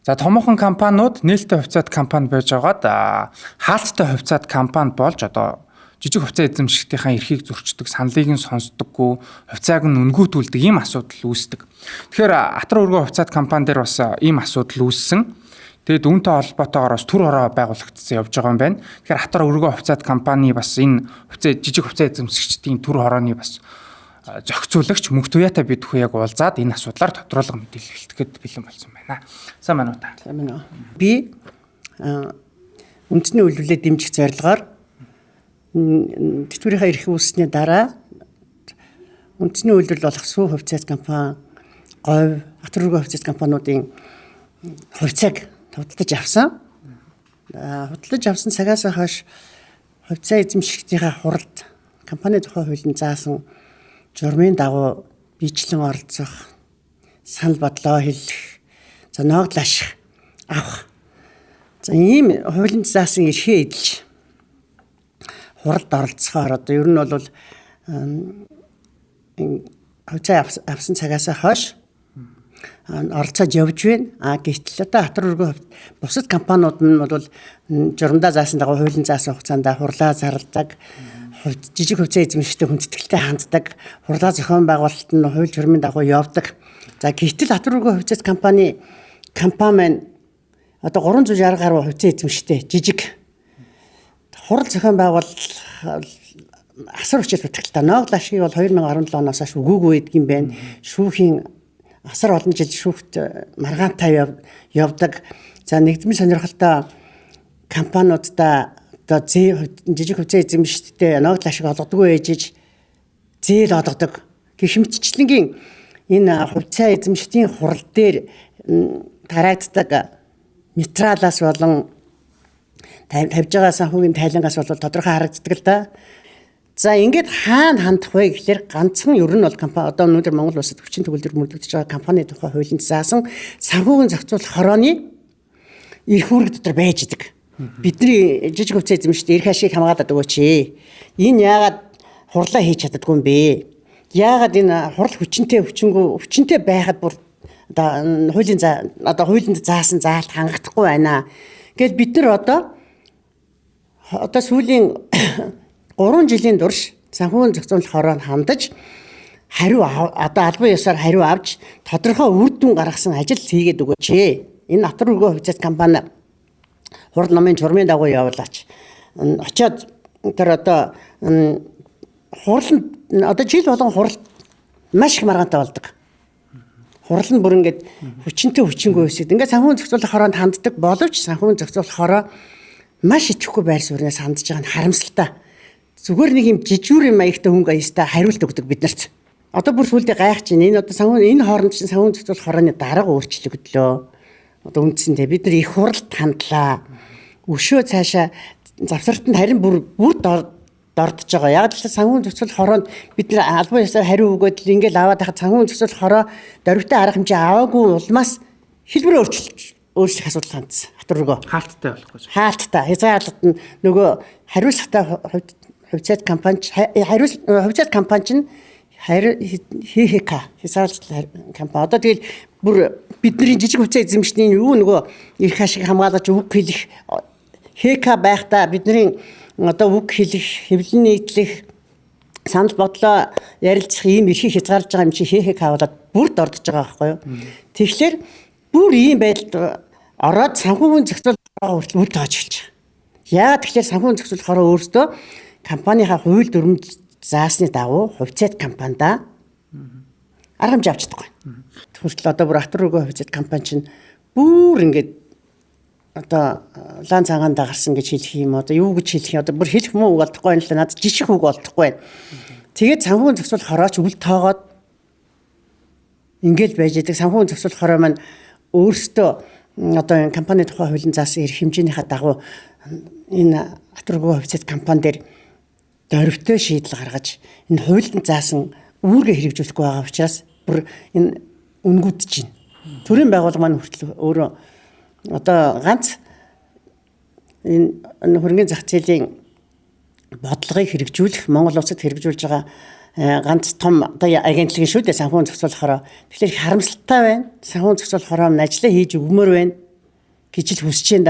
За томоохон компаниуд нээлттэй хувьцаат компани байж байгаад хаалттай хувьцаат компани болж одоо жижиг хувьцаа эзэмшигчдийн эрхийг зөрчдөг, саналыг нь сонсдоггүй, хувьцааг нь үнгүүтүүлдэг ийм асуудал үүсдэг. Тэгэхээр Атар өргөө хувьцаат компани дээр бас ийм асуудал үүссэн. Тэгээд үүнтэй холбоотойгоор бас төр хороо байгуулагдсан явж байгаа юм байна. Тэгэхээр Атар өргөө хувьцаат компани бас энэ жижиг хувьцаа эзэмшигчдийн төр хорооны бас зохицуулагч мөнх туяатай бид хүү яг уулзаад энэ асуудлаар тодорхойлго мэдээлэл хэлэхэд бэлэн болсон байна. Сайн байна уу та? Сайн байна уу. Би үндэсний үйлдвэрлэлд дэмжих зорилгоор тэтгэврийнхаа эрхийг үүссэний дараа үндэсний үйлдвэрлэл болох сүү хувьцаат компани, говь, Атар өргөө хувьцаат компаниудын хувьцааг худалдаж авсан. Худалдаж авсан цагаас хойш хувьцаа эзэмшигчдийн хуралд компани тухай хуулийн заасан журмын дагуу биечлэн оролцох, санал бодлоо хэлэх, за ногдол ашиг авах. За ийм хуулийн заасан эрхээ эдэлж хуралд оролцохоор одоо ер нь бол хувьцаа авсан цагаас хойш оролцоод явж байна. Гэтэл одоо Атар өргөө бусад компаниуд нь бол журамдаа заасан дагуу хуулийн заасан хугацаанд хурлаа зарладаг, жижиг хувьцаа эзэмшигчтэй хүндэтгэлтэй ханддаг, хурлаа зохион байгуулалт нь хууль журмын дагуу явдаг. За гэтэл Атар өргөө хувьцаат компани маань одоо 360 гаруй хувьцаа эзэмшигчтэй жижиг хурал зохион байгуулалт асар хүчтэй бүтгэлтэй. Ногдол ашиг бол 2017 оноос хойш өгөөгүй байдаг юм байна. Шүүхийн асар олон жил шүүхт маргаантай явдаг. За нэгдмийн сонирхолтой компаниудаа одоо жижиг хувьцаа эзэмшигчтэй ногдол ашиг олгодоггүй ээжиж зээл олгодог. Гэх мэтчлэнгийн энэ хувьцаа эзэмшигчдийн хурал дээр тараагддаг материалаас болон тавьж байгаа санхүүгийн тайлангаас бол тодорхой харагддаг л да. За ингээд хаана хандах вэ гэхээр ганцхан ер нь бол компани одоо өнөөдөр Монгол улсад хүчин төгөлдөр мөрдөгдөж байгаа компани тухай хуулинд заасан санхүүгийн зохицуулах хорооны эрх үүрэг дотор байж идэг. Бидний жижиг хувьцаа эзэмшигчдийн эрх ашиг хамгаалаад өгөөч. Энэ яагаад хурлаа хийж чаддаггүй юм бэ? Яагаад энэ хурал хүчинтэй байхад бүр одоо хуулинд заасан заалт хангагдахгүй байна. Гэвэл бид нар одоо сүүлийн 3 жилийн турш санхүүгийн зохицуулах хороонд хандаж одоо албан ёсоор хариу авч тодорхой үр дүн гаргасан ажил хийгээд өгөөч. Энэ Атар өргөө хувьцаат компани хурал номын журмын дагуу явуулаач. Очоод тэр одоо жил болгон хурал маш их маргаантай болдог. Хурал нь бүр ингээд хүчингүй өсөд. Ингээд санхүүгийн зохицуулах хороонд ханддаг боловч санхүүгийн зохицуулах хороо маш итгэхгүй байр сууриас хандж байгаа нь харамсалтай. Зүгээр нэг юм жижүүрийн маягтай хөнгө аястай хариулт өгдөг биднэрт. Одоо бүр сүлдээ гайхаж байна. Энэ одоо энэ хооронд чинь санхүүгийн зохицуулах хорооны дарга өөрчлөгдлөө. Одоо үндсэндээ бид нар их хуралд хандлаа. Өшөө цаашаа завсартанд харин бүр дордож байгаа. Яг л санхүүгийн зохицуулах хороонд бид нар албан ёсоор хариу өгөөд л ингээл аваад хахад санхүүгийн зохицуулах хороо дөрвтэй арга хэмжээ аваагүй улмаас хэлбэрээ өөрчлөх асуудал хандсан. Атар өргөө Хаалттай болохгүй. Хаалттай. Хязгаарлалт нь нөгөө хариуцлагатай хувьцаат компани чинь ХХК хязгаарлалт компани. Одоо тэгэл бүр бидний жижиг хувьцаа эзэмшигчдийн нөгөө эрх ашиг хамгаалж үг хэлэх ХК байхдаа бидний одоо үг хэлэх, хэвлэн нийтлэх, санал бодлоо ярилцах ийм эрхийг хязгаарлаж байгаа юм чи ХХК болоод бүр дордож байгаа байхгүй юу? Тэгэхээр бүр ийм байдалд ороод санхүүгийн зохицуулах хороо хүртэл үл тоож эхэлж байгаа. Яагаад тэгэхээр санхүүгийн зохицуулах хороо өөртөө компанийнхаа хууль дүрмд заасны дагуу хувьцаат компанида арга хэмжээ авч чадахгүй. Хүртэл одоо бүр Атар өргөө хувьцаат компани чинь бүр ингээд одоо лан цагаанда гарсан гэж хэлэх юм одоо юу гэж хэлэх юм одоо бүр хэлэх муу үг олдохгүй байна л да. Надад жиших үг олдохгүй байна. Тэгээд санхүүгийн зохицуулах хорооч үл тоогоод ингээд байж идэг. Санхүүгийн зохицуулах хороо маань өөрсдөө одоо энэ компани тухай хуулийн заасан эрх хэмжээнийхээ дагуу энэ Атар өргөө хувьцаат компани дээр дөрвтэй шийдэл гаргаж энэ хуулинд заасан үүргээ хэрэгжүүлэхгүй байгаа учраас бүр энэ үнгүүдж байна. Төрийн байгууллага маань хүртэл өөрөө одоо ганц энэ хөрөнгөний зах зээлийн бодлогыг хэрэгжүүлэх Монгол улсад хэрэгжүүлж байгаа ганц том одоо агентлагийн шүү дээ санхүүгийн зохицуулах хороо. Тэгэхээр харамсалтай байна. Санхүүгийн зохицуулах хороо нь ажиллаа хийж өгмөр байна. гэж л хүсэж байна.